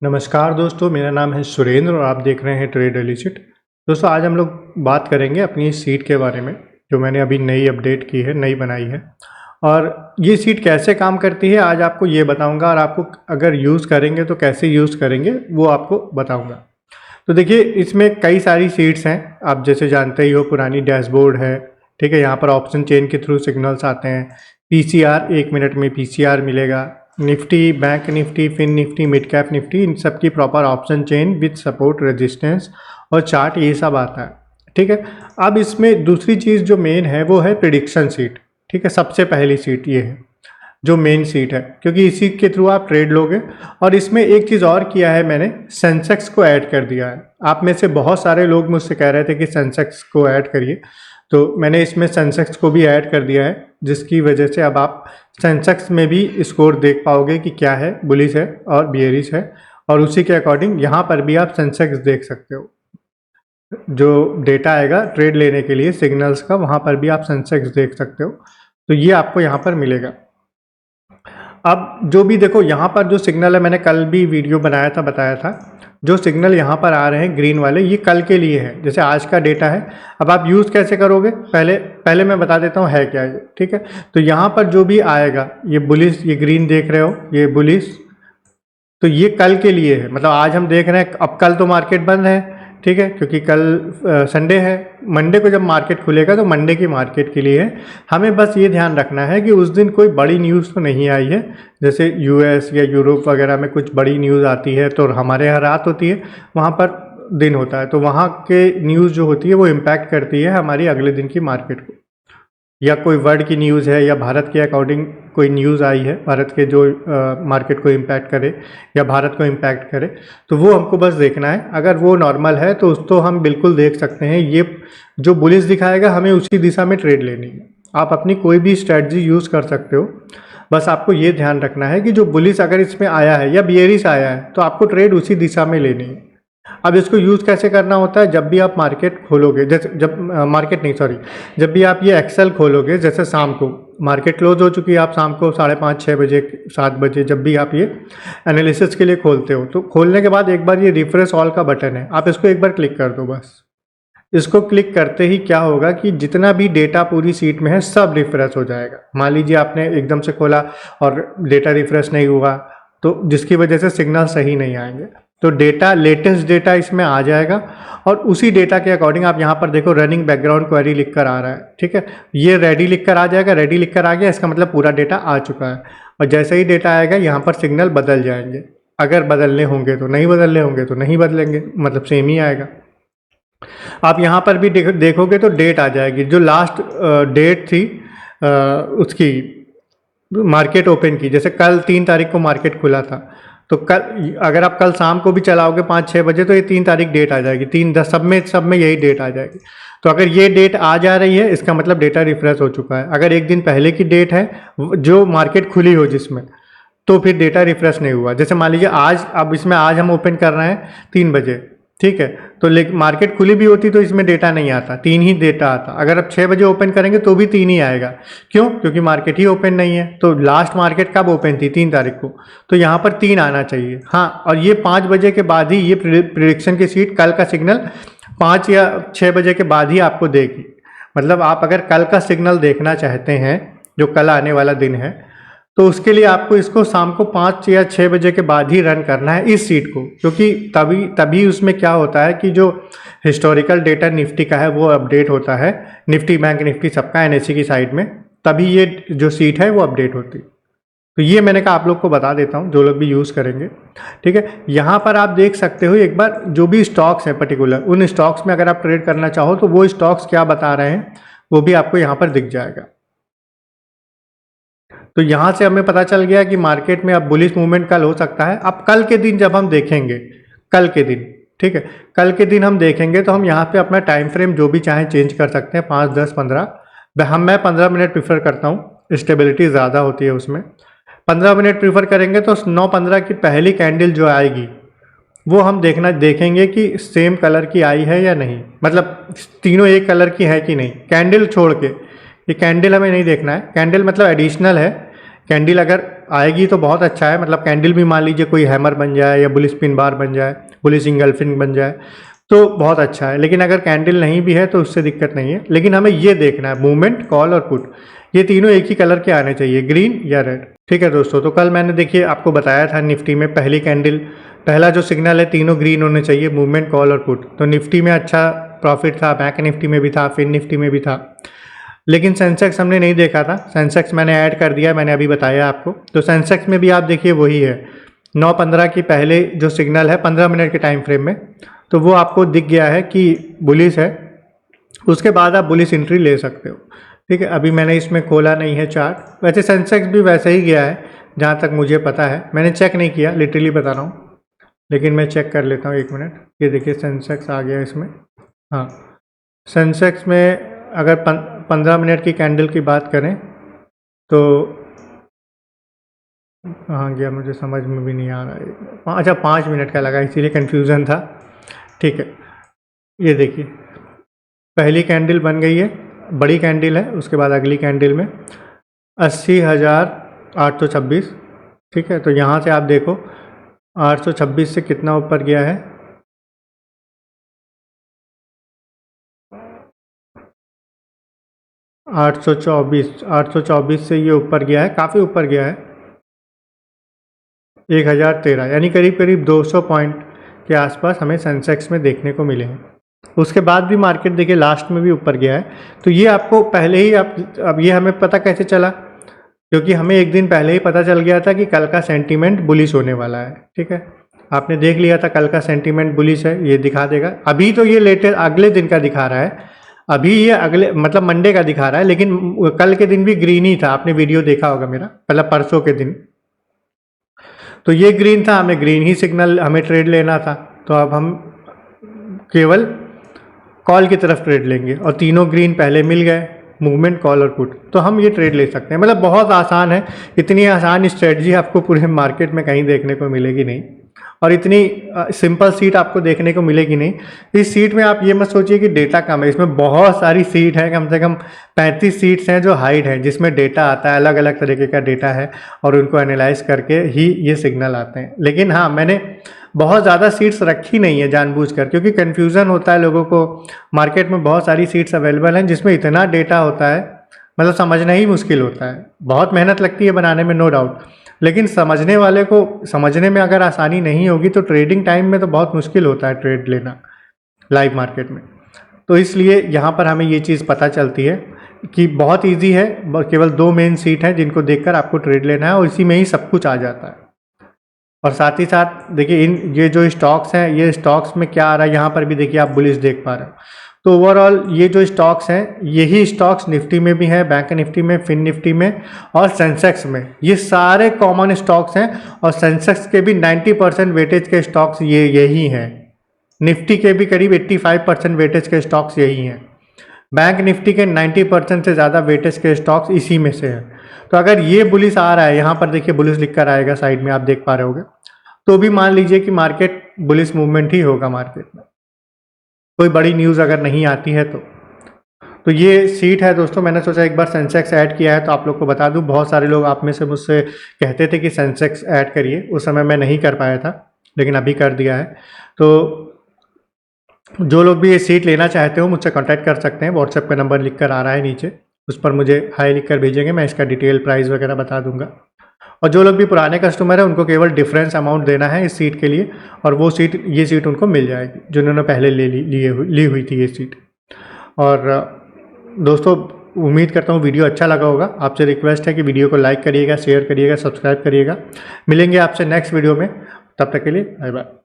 नमस्कार दोस्तों, मेरा नाम है सुरेंद्र और आप देख रहे हैं ट्रेड डेली शीट। दोस्तों, आज हम लोग बात करेंगे अपनी सीट के बारे में जो मैंने अभी नई अपडेट की है, नई बनाई है। और ये सीट कैसे काम करती है आज आपको ये बताऊंगा, और आपको अगर यूज़ करेंगे तो कैसे यूज़ करेंगे वो आपको बताऊंगा। तो देखिए, इसमें कई सारी सीट्स हैं, आप जैसे जानते ही हो। पुरानी डैशबोर्ड है, ठीक है। यहाँ पर ऑप्शन चेन के थ्रू सिग्नल्स आते हैं। पीसीआर, 1 मिनट में पीसीआर मिलेगा। Nifty, bank Nifty, Fin Nifty, midcap Nifty, इन सब की proper option chain with support, resistance और चार्ट, ये सब आता है, ठीक है। अब इसमें दूसरी चीज़ जो मेन है वो है प्रिडिक्शन सीट, ठीक है। सबसे पहली सीट ये है जो मेन सीट है, क्योंकि इसी के थ्रू आप ट्रेड लोगे। और इसमें एक चीज़ और किया है मैंने, सेंसेक्स को ऐड कर दिया है। आप में से बहुत सारे लोग मुझसे कह रहे थे कि सेंसेक्स को ऐड करिए, तो मैंने इसमें सेंसेक्स को भी ऐड कर दिया है, जिसकी वजह से अब आप सेंसेक्स में भी स्कोर देख पाओगे कि क्या है, बुलिश है और बियरिश है। और उसी के अकॉर्डिंग यहाँ पर भी आप सेंसेक्स देख सकते हो। जो डेटा आएगा ट्रेड लेने के लिए सिग्नल्स का, वहाँ पर भी आप सेंसेक्स देख सकते हो। तो ये आपको यहाँ पर मिलेगा। अब जो भी देखो, यहाँ पर जो सिग्नल है, मैंने कल भी वीडियो बनाया था, बताया था, जो सिग्नल यहाँ पर आ रहे हैं ग्रीन वाले, ये कल के लिए है। जैसे आज का डेटा है, अब आप यूज़ कैसे करोगे, पहले मैं बता देता हूँ है क्या ये, ठीक है। तो यहाँ पर जो भी आएगा, ये बुलिश, ये ग्रीन देख रहे हो, ये बुलिश, तो ये कल के लिए है। मतलब आज हम देख रहे हैं, अब कल तो मार्केट बंद है, ठीक है, क्योंकि कल संडे है। मंडे को जब मार्केट खुलेगा तो मंडे की मार्केट के लिए है। हमें बस ये ध्यान रखना है कि उस दिन कोई बड़ी न्यूज़ तो नहीं आई है। जैसे यूएस या यूरोप वगैरह में कुछ बड़ी न्यूज़ आती है तो हमारे यहाँ रात होती है, वहाँ पर दिन होता है। तो वहाँ के न्यूज़ जो होती है वो इम्पैक्ट करती है हमारी अगले दिन की मार्केट को। या कोई वर्ल्ड की न्यूज़ है या भारत के अकॉर्डिंग कोई न्यूज़ आई है, भारत के जो मार्केट को इम्पैक्ट करे या भारत को इम्पैक्ट करे, तो वो हमको बस देखना है। अगर वो नॉर्मल है तो उसको हम बिल्कुल देख सकते हैं। ये जो बुलिश दिखाएगा, हमें उसी दिशा में ट्रेड लेनी है। आप अपनी कोई भी स्ट्रैटेजी यूज़ कर सकते हो, बस आपको ये ध्यान रखना है कि जो बुलिश अगर इसमें आया है या बियरिश आया है तो आपको ट्रेड उसी दिशा में लेनी है। अब इसको यूज़ कैसे करना होता है, जब भी आप मार्केट खोलोगे, जैसे जब भी आप ये एक्सेल खोलोगे, जैसे शाम को मार्केट क्लोज हो चुकी है, आप शाम को 5:30 6 बजे 7 बजे जब भी आप ये एनालिसिस के लिए खोलते हो, तो खोलने के बाद एक बार ये रिफ्रेश ऑल का बटन है, आप इसको एक बार क्लिक कर दो। बस इसको क्लिक करते ही क्या होगा कि जितना भी डेटा पूरी सीट में है सब रिफ्रेश हो जाएगा। मान लीजिए आपने एकदम से खोला और डेटा रिफ्रेश नहीं हुआ, तो जिसकी वजह से सिग्नल सही नहीं आएंगे। तो डेटा, लेटेस्ट डेटा इसमें आ जाएगा और उसी डेटा के अकॉर्डिंग आप यहाँ पर देखो, रनिंग बैकग्राउंड क्वेरी लिख कर आ रहा है, ठीक है। ये रेडी लिख कर आ जाएगा, रेडी लिख कर आ गया, इसका मतलब पूरा डेटा आ चुका है। और जैसे ही डेटा आएगा यहाँ पर सिग्नल बदल जाएंगे। अगर बदलने होंगे तो नहीं, बदलने होंगे तो नहीं बदलेंगे, मतलब सेम ही आएगा। आप यहाँ पर भी देखोगे तो डेट आ जाएगी, जो लास्ट डेट थी उसकी मार्केट ओपन की। जैसे कल 3 तारीख को मार्केट खुला था, तो कल अगर आप कल शाम को भी चलाओगे 5-6 बजे, तो ये 3 तारीख डेट आ जाएगी। 3-10 सब में यही डेट आ जाएगी। तो अगर ये डेट आ जा रही है, इसका मतलब डेटा रिफ्रेश हो चुका है। अगर एक दिन पहले की डेट है जो मार्केट खुली हो जिसमें, तो फिर डेटा रिफ्रेश नहीं हुआ। जैसे मान लीजिए आज, अब इसमें आज हम ओपन कर रहे हैं 3 बजे, ठीक है, तो मार्केट खुली भी होती तो इसमें डेटा नहीं आता, 3 ही डेटा आता। अगर आप 6 बजे ओपन करेंगे तो भी 3 ही आएगा। क्यों? क्योंकि मार्केट ही ओपन नहीं है। तो लास्ट मार्केट कब ओपन थी? 3 तारीख को, तो यहाँ पर 3 आना चाहिए। हाँ, और ये 5 बजे के बाद ही ये प्रिडिक्शन की सीट कल का सिग्नल 5 या 6 बजे के बाद ही आपको देगी। मतलब आप अगर कल का सिग्नल देखना चाहते हैं, जो कल आने वाला दिन है, तो उसके लिए आपको इसको शाम को 5 या 6 बजे के बाद ही रन करना है इस सीट को, क्योंकि तभी उसमें क्या होता है कि जो हिस्टोरिकल डेटा निफ्टी का है वो अपडेट होता है, निफ्टी, बैंक निफ्टी सबका एनएससी की साइड में, तभी ये जो सीट है वो अपडेट होती। तो ये मैंने कहा आप लोग को बता देता हूँ, जो लोग भी यूज़ करेंगे, ठीक है। यहाँ पर आप देख सकते हो एक बार, जो भी स्टॉक्स हैं पर्टिकुलर, उन स्टॉक्स में अगर आप ट्रेड करना चाहो तो वो स्टॉक्स क्या बता रहे हैं वो भी आपको यहाँ पर दिख जाएगा। तो यहाँ से हमें पता चल गया कि मार्केट में अब बुलिश मूवमेंट कल हो सकता है। अब कल के दिन जब हम देखेंगे, कल के दिन, ठीक है, कल के दिन हम देखेंगे तो हम यहाँ पे अपना टाइम फ्रेम जो भी चाहें चेंज कर सकते हैं, 5, 10, 15। मैं 15 मिनट प्रीफर करता हूँ, स्टेबिलिटी ज़्यादा होती है उसमें। 15 मिनट प्रीफर करेंगे तो 9:15 की पहली कैंडल जो आएगी वो हम देखेंगे कि सेम कलर की आई है या नहीं, मतलब तीनों एक कलर की है कि नहीं, कैंडल छोड़ के। ये कैंडल हमें नहीं देखना है, कैंडल मतलब एडिशनल है। कैंडल अगर आएगी तो बहुत अच्छा है, मतलब कैंडल भी मान लीजिए कोई हैमर बन जाए या बुल स्पिन बार बन जाए, बुलिश इंगल्फिंग बन जाए तो बहुत अच्छा है। लेकिन अगर कैंडल नहीं भी है तो उससे दिक्कत नहीं है। लेकिन हमें ये देखना है मूवमेंट, कॉल और पुट, ये तीनों एक ही कलर के आने चाहिए, ग्रीन या रेड। ठीक है दोस्तों, तो कल मैंने देखिए आपको बताया था निफ्टी में पहली कैंडल, पहला जो सिग्नल है तीनों ग्रीन होने चाहिए, मूवमेंट, कॉल और पुट। तो निफ्टी में अच्छा प्रॉफिट था, बैंक निफ्टी में भी था, फिन निफ्टी में भी था। लेकिन सेंसेक्स हमने नहीं देखा था, सेंसेक्स मैंने ऐड कर दिया, मैंने अभी बताया आपको। तो सेंसेक्स में भी आप देखिए वही है, 9:15 की पहले जो सिग्नल है 15 मिनट के टाइम फ्रेम में, तो वो आपको दिख गया है कि बुलिश है, उसके बाद आप बुलिश एंट्री ले सकते हो। ठीक है, अभी मैंने इसमें खोला नहीं है चार्ट, वैसे सेंसेक्स भी वैसे ही गया है जहाँ तक मुझे पता है, मैंने चेक नहीं किया, लिटरली बता रहा हूँ, लेकिन मैं चेक कर लेता हूँ 1 मिनट। ये देखिए सेंसेक्स आ गया इसमें। हाँ, सेंसेक्स में अगर 15 मिनट की कैंडल की बात करें तो कहाँ गया मुझे समझ में भी नहीं आ रहा है। अच्छा 5 मिनट का लगा, इसीलिए कन्फ्यूज़न था। ठीक है, ये देखिए पहली कैंडल बन गई है, बड़ी कैंडल है, उसके बाद अगली कैंडल में 80,826। ठीक है, तो यहाँ से आप देखो 826 से कितना ऊपर गया है, 824 से ये ऊपर गया है, काफ़ी ऊपर गया है, 1013, यानी करीब करीब 200 पॉइंट के आसपास हमें सेंसेक्स में देखने को मिले हैं। उसके बाद भी मार्केट देखिए लास्ट में भी ऊपर गया है। तो ये आपको पहले ही अब ये हमें पता कैसे चला, क्योंकि हमें एक दिन पहले ही पता चल गया था कि कल का सेंटीमेंट बुलिश होने वाला है। ठीक है, आपने देख लिया था कल का सेंटीमेंट बुलिश है, ये दिखा देगा। अभी तो ये लेटेस्ट अगले दिन का दिखा रहा है, अभी ये अगले मतलब मंडे का दिखा रहा है, लेकिन कल के दिन भी ग्रीन ही था, आपने वीडियो देखा होगा मेरा, मतलब परसों के दिन। तो ये ग्रीन था, हमें ग्रीन ही सिग्नल हमें ट्रेड लेना था, तो अब हम केवल कॉल की तरफ ट्रेड लेंगे, और तीनों ग्रीन पहले मिल गए, मूवमेंट, कॉल और पुट, तो हम ये ट्रेड ले सकते हैं। मतलब बहुत आसान है, इतनी आसान स्ट्रेटजी आपको पूरे मार्केट में कहीं देखने को मिलेगी नहीं, और इतनी सिंपल सीट आपको देखने को मिलेगी नहीं। इस सीट में आप ये मत सोचिए कि डेटा कम है, इसमें बहुत सारी सीट है, कम से कम 35 सीट्स हैं जो हाइड हैं, जिसमें डेटा आता है, अलग अलग तरीके का डेटा है, और उनको एनालाइज करके ही ये सिग्नल आते हैं। लेकिन हाँ, मैंने बहुत ज़्यादा सीट्स रखी नहीं है जानबूझकर, क्योंकि कन्फ्यूज़न होता है लोगों को। मार्केट में बहुत सारी सीट्स अवेलेबल हैं जिसमें इतना डेटा होता है, मतलब समझना ही मुश्किल होता है। बहुत मेहनत लगती है बनाने में, नो डाउट, लेकिन समझने वाले को समझने में अगर आसानी नहीं होगी तो ट्रेडिंग टाइम में तो बहुत मुश्किल होता है ट्रेड लेना लाइव मार्केट में। तो इसलिए यहाँ पर हमें ये चीज़ पता चलती है कि बहुत ईजी है, केवल 2 मेन सीट हैं जिनको देखकर आपको ट्रेड लेना है, और इसी में ही सब कुछ आ जाता है। और साथ ही साथ देखिए ये जो स्टॉक्स हैं, ये स्टॉक्स में क्या आ रहा है, यहाँ पर भी देखिए आप बुलिश देख पा रहे हो। तो ओवरऑल ये जो स्टॉक्स हैं, यही स्टॉक्स निफ्टी में भी हैं, बैंक निफ्टी में, फिन निफ्टी में और सेंसेक्स में, ये सारे कॉमन स्टॉक्स हैं। और सेंसेक्स के भी 90% वेटेज के स्टॉक्स यही हैं, निफ्टी के भी करीब 85% वेटेज के स्टॉक्स यही हैं, बैंक निफ्टी के 90% से ज़्यादा वेटेज के स्टॉक्स इसी में से हैं। तो अगर ये बुलिश आ रहा है, यहाँ पर देखिए बुलिश लिख कर आएगा साइड में, आप देख पा रहे होगे, तो भी मान लीजिए कि मार्केट बुलिश मूवमेंट ही होगा मार्केट में, कोई बड़ी न्यूज़ अगर नहीं आती है तो ये सीट है दोस्तों। मैंने सोचा एक बार सेंसेक्स ऐड किया है तो आप लोग को बता दूं। बहुत सारे लोग आप में से मुझसे कहते थे कि सेंसेक्स ऐड करिए, उस समय मैं नहीं कर पाया था, लेकिन अभी कर दिया है। तो जो लोग भी ये सीट लेना चाहते हो मुझसे कांटेक्ट कर सकते हैं, व्हाट्सएप का नंबर लिख कर आ रहा है नीचे, उस पर मुझे हाई लिख कर भेजेंगे, मैं इसका डिटेल प्राइस वगैरह बता दूंगा। और जो लोग भी पुराने कस्टमर हैं उनको केवल डिफरेंस अमाउंट देना है इस सीट के लिए, और वो सीट, ये सीट उनको मिल जाएगी जिन्होंने पहले ली हुई थी ये सीट। और दोस्तों उम्मीद करता हूँ वीडियो अच्छा लगा होगा। आपसे रिक्वेस्ट है कि वीडियो को लाइक करिएगा, शेयर करिएगा, सब्सक्राइब करिएगा। मिलेंगे आपसे नेक्स्ट वीडियो में, तब तक के लिए बाय बाय।